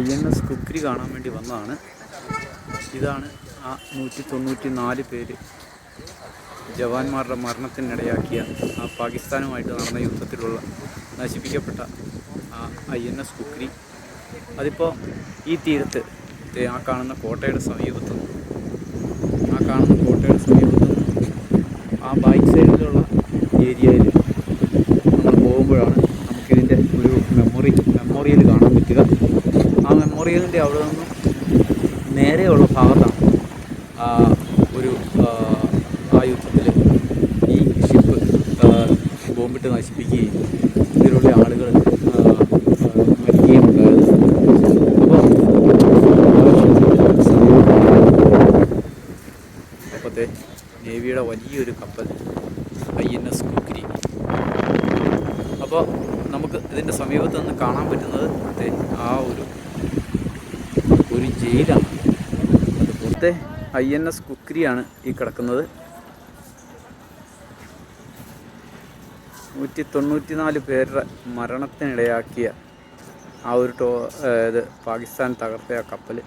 INS Khukri കാണാൻ വേണ്ടി വന്നതാണ്. ഇതാണ് ആ 194 പേര് ജവാന്മാരുടെ മരണത്തിനിടയാക്കിയ ആ പാകിസ്ഥാനുമായിട്ട് നടന്ന യുദ്ധത്തിലുള്ള നശിപ്പിക്കപ്പെട്ട ആ INS കുക്രി. അതിപ്പോൾ ഈ തീരത്ത് ആ കാണുന്ന കോട്ടയുടെ സമീപത്തും ആ ബാക്ക് സൈഡിലുള്ള ഏരിയയിൽ നമ്മൾ പോകുമ്പോഴാണ് നമുക്കിതിൻ്റെ ഒരു മെമ്മോറിയൽ കാണാൻ പറ്റുക. ആ മെമ്മോറിയലിൻ്റെ അവിടെ നിന്നും നേരെയുള്ള ഭാഗത്താണ് ഒരു ആ യുദ്ധത്തിൽ ഈ ഷിപ്പ് ബോംബിട്ട് നശിപ്പിക്കുകയും ഇതിലുള്ള ആളുകൾ മരിക്കുകയും ഉണ്ടായത്. അപ്പോഴത്തെ നേവിയുടെ വലിയൊരു കപ്പൽ INS കുക്രി. അപ്പോൾ നമുക്ക് ഇതിൻ്റെ സമീപത്ത് നിന്ന് കാണാൻ പറ്റുന്നത് ആ ഒരു ജയിലാണ്. അതുപോലത്തെ INS കുക്രിയാണ് ഈ കിടക്കുന്നത്. 194 പേരുടെ മരണത്തിനിടയാക്കിയ ആ ഒരു ഇത് പാകിസ്ഥാൻ തകർത്ത ആ കപ്പൽ.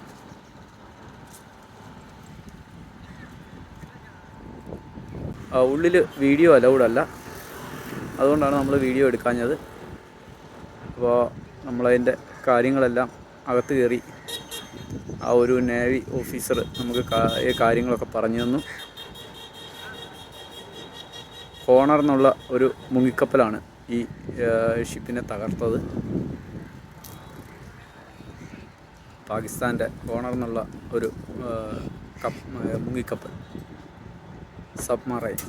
ഉള്ളിൽ വീഡിയോ അലൗഡല്ല, അതുകൊണ്ടാണ് നമ്മൾ വീഡിയോ എടുക്കാഞ്ഞത്. അപ്പോൾ നമ്മളതിൻ്റെ കാര്യങ്ങളെല്ലാം അകത്ത് കയറി ആ ഒരു നേവി ഓഫീസർ നമുക്ക് കാര്യങ്ങളൊക്കെ പറഞ്ഞു തന്നു. ഹോണർ എന്നുള്ള ഒരു മുങ്ങിക്കപ്പലാണ് ഈ ഷിപ്പിനെ തകർത്തത്. പാകിസ്ഥാൻ്റെ ഹോണർ എന്നുള്ള ഒരു മുങ്ങിക്കപ്പൽ, സബ്മറൈൻ.